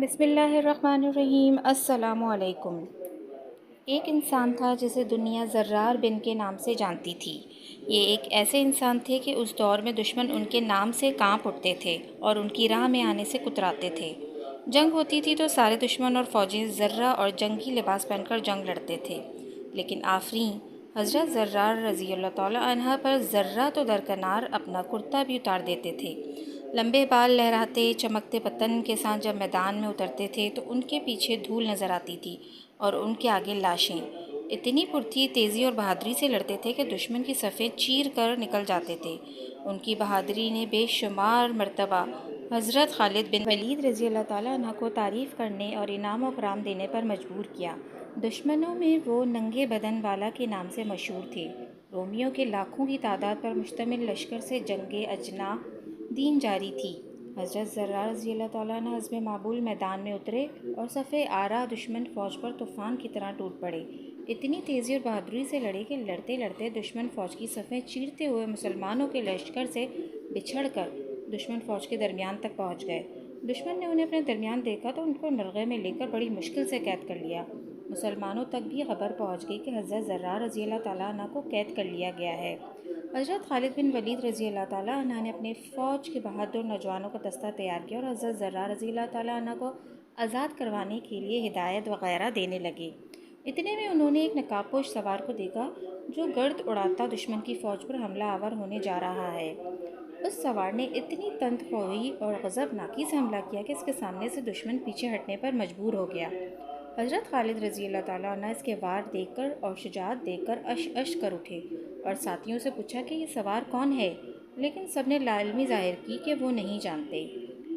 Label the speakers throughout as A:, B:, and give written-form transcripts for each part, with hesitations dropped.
A: بسم اللہ الرحمن الرحیم۔ السلام علیکم۔ ایک انسان تھا جسے دنیا زرار بن کے نام سے جانتی تھی۔ یہ ایک ایسے انسان تھے کہ اس دور میں دشمن ان کے نام سے کانپ اٹھتے تھے اور ان کی راہ میں آنے سے کتراتے تھے۔ جنگ ہوتی تھی تو سارے دشمن اور فوجی زرہ اور جنگی لباس پہن کر جنگ لڑتے تھے، لیکن آفرین حضرت زرار رضی اللہ تعالیٰ عنہ پر ذرہ تو درکنار اپنا کرتا بھی اتار دیتے تھے۔ لمبے بال لہراتے چمکتے پتن کے ساتھ جب میدان میں اترتے تھے تو ان کے پیچھے دھول نظر آتی تھی اور ان کے آگے لاشیں۔ اتنی پرتی تیزی اور بہادری سے لڑتے تھے کہ دشمن کی صفیں چیر کر نکل جاتے تھے۔ ان کی بہادری نے بے شمار مرتبہ حضرت خالد بن ولید رضی اللہ تعالیٰ عنہ کو تعریف کرنے اور انعام و اکرام دینے پر مجبور کیا۔ دشمنوں میں وہ ننگے بدن والا کے نام سے مشہور تھے۔ رومیوں کے لاکھوں کی تعداد پر مشتمل لشکر سے جنگ اجنہ دین جاری تھی۔ حضرت زرار رضی اللہ تعالیٰ عنہ عزم معمول میدان میں اترے اور صف آرا دشمن فوج پر طوفان کی طرح ٹوٹ پڑے۔ اتنی تیزی اور بہادری سے لڑے کہ لڑتے لڑتے دشمن فوج کی صفیں چیرتے ہوئے مسلمانوں کے لشکر سے بچھڑ کر دشمن فوج کے درمیان تک پہنچ گئے۔ دشمن نے انہیں اپنے درمیان دیکھا تو ان کو نرغے میں لے کر بڑی مشکل سے قید کر لیا۔ مسلمانوں تک بھی خبر پہنچ گئی کہ حضرت زرار رضی اللہ تعالیٰ عنہ کو قید کر لیا گیا ہے۔ حضرت خالد بن ولید رضی اللہ تعالیٰ عنہ نے اپنے فوج کے بہادر نوجوانوں کا دستہ تیار کیا اور حضرت زرار رضی اللہ تعالیٰ عنہ کو آزاد کروانے کے لیے ہدایت وغیرہ دینے لگے۔ اتنے میں انہوں نے ایک نقاب پوش سوار کو دیکھا جو گرد اڑاتا دشمن کی فوج پر حملہ آور ہونے جا رہا ہے۔ اس سوار نے اتنی تند خواہی اور غضبناکی سے حملہ کیا کہ اس کے سامنے سے دشمن پیچھے ہٹنے پر مجبور ہو گیا۔ حضرت خالد رضی اللہ تعالیٰ عنہ اس کے وار دیکھ کر اور شجاعت دیکھ کر اش کر اٹھے اور ساتھیوں سے پوچھا کہ یہ سوار کون ہے، لیکن سب نے لاعلمی ظاہر کی کہ وہ نہیں جانتے۔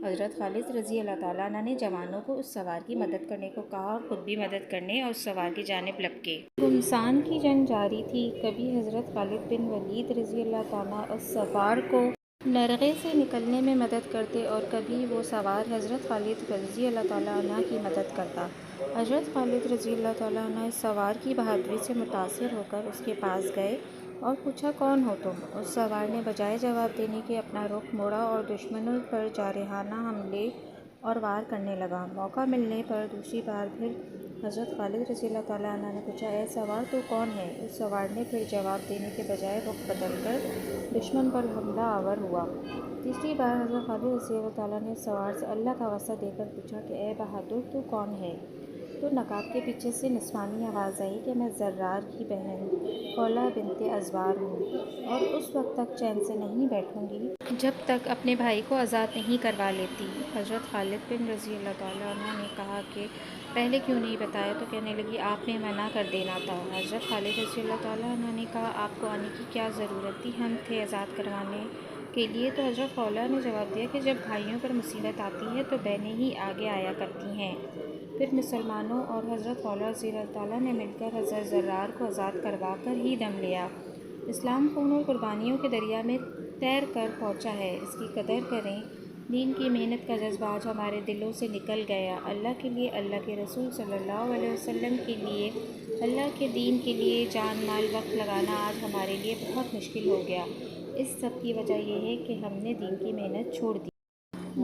A: حضرت خالد رضی اللہ تعالیٰ عنہ نے جوانوں کو اس سوار کی مدد کرنے کو کہا اور خود بھی مدد کرنے اور اس سوار کی جانب لپکے۔ گھمسان کی جنگ جاری تھی۔ کبھی حضرت خالد بن ولید رضی اللہ تعالیٰ اس سوار کو نرغے سے نکلنے میں مدد کرتے اور کبھی وہ سوار حضرت خالد رضی اللہ تعالیٰ عنہ کی مدد کرتا۔ حضرت خالد رضی اللہ تعالیٰ عنہ اس سوار کی بہادری سے متاثر ہو کر اس کے پاس گئے اور پوچھا کون ہو تم؟ اس سوار نے بجائے جواب دینے کے اپنا رخ موڑا اور دشمنوں پر جارحانہ حملے اور وار کرنے لگا۔ موقع ملنے پر دوسری بار پھر حضرت خالد رضی اللہ تعالیٰ عنہ نے پوچھا اے سوار تو کون ہے؟ اس سوار نے پھر جواب دینے کے بجائے رخ بدل کر دشمن پر حملہ آور ہوا۔ تیسری بار حضرت خالد رضی اللہ تعالیٰ نے اس سوار سے اللہ کا واسطہ دے کر پوچھا کہ اے بہادر تو کون ہے؟ تو نقاب کے پیچھے سے نسوانی آواز آئی کہ میں زرار کی بہن خولہ بنت ازوار ہوں اور اس وقت تک چین سے نہیں بیٹھوں گی جب تک اپنے بھائی کو آزاد نہیں کروا لیتی۔ حضرت خالد بن رضی اللہ تعالیٰ عنہ نے کہا کہ پہلے کیوں نہیں بتایا؟ تو کہنے لگی آپ نے منع کر دینا تھا۔ حضرت خالد رضی اللہ تعالیٰ عنہ نے کہا آپ کو آنے کی کیا ضرورت تھی، ہم تھے آزاد کروانے کے لیے۔ تو حضرت خولہ نے جواب دیا کہ جب بھائیوں پر مصیبت آتی ہے تو بہنیں ہی آگے آیا کرتی ہیں۔ پھر مسلمانوں اور حضرت خولہ رضی اللہ تعالیٰ نے مل کر حضرت زرار کو آزاد کروا کر ہی دم لیا۔ اسلام خون اور قربانیوں کے دریا میں تیر کر پہنچا ہے، اس کی قدر کریں۔ دین کی محنت کا جذبہ آج ہمارے دلوں سے نکل گیا۔ اللہ کے لیے، اللہ کے رسول صلی اللہ علیہ وسلم کے لیے، اللہ کے دین کے لیے جان مال وقت لگانا آج ہمارے لیے بہت مشکل ہو گیا۔ اس سب کی وجہ یہ ہے کہ ہم نے دین کی محنت چھوڑ دی،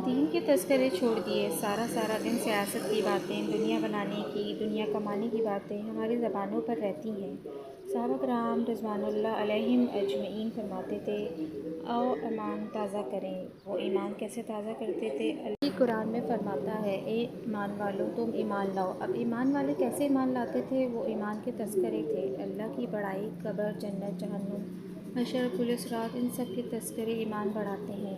A: دین کے تذکرے چھوڑ دیے۔ سارا دن سیاست کی باتیں، دنیا بنانے کی، دنیا کمانے کی باتیں ہماری زبانوں پر رہتی ہیں۔ صحابہ کرام رضوان اللہ علیہم اجمعین فرماتے تھے آؤ ایمان تازہ کریں۔ وہ ایمان کیسے تازہ کرتے تھے؟ اللہ قرآن میں فرماتا ہے اے ایمان والو تم ایمان لاؤ۔ اب ایمان والے کیسے ایمان لاتے تھے؟ وہ ایمان کے تذکرے تھے، اللہ کی بڑائی، قبر، جنت، جہنم، حشر، پل صراط، ان سب کے تذکرے ایمان بڑھاتے ہیں۔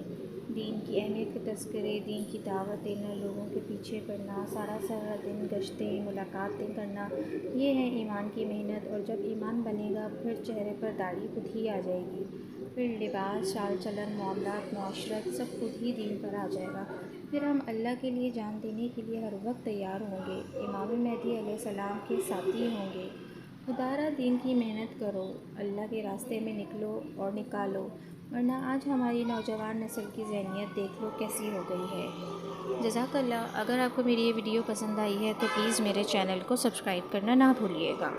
A: دین کی اہمیت کے تذکرے، دین کی دعوت دینا، لوگوں کے پیچھے پڑنا، سارا دن گشتیں، ملاقاتیں کرنا، یہ ہے ایمان کی محنت۔ اور جب ایمان بنے گا پھر چہرے پر داڑھی خود ہی آ جائے گی، پھر لباس، چال چلن، معاملات، معاشرت سب خود ہی دین پر آ جائے گا۔ پھر ہم اللہ کے لیے جان دینے کے لیے ہر وقت تیار ہوں گے، امام مہدی علیہ السلام کے ساتھی ہوں گے۔ خدا را دین کی محنت کرو، اللہ کے راستے میں نکلو اور نکالو، ورنہ آج ہماری نوجوان نسل کی ذہنیت دیکھ لو کیسی ہو گئی ہے۔ جزاک اللہ۔ اگر آپ کو میری یہ ویڈیو پسند آئی ہے تو پلیز میرے چینل کو سبسکرائب کرنا نہ بھولیے گا۔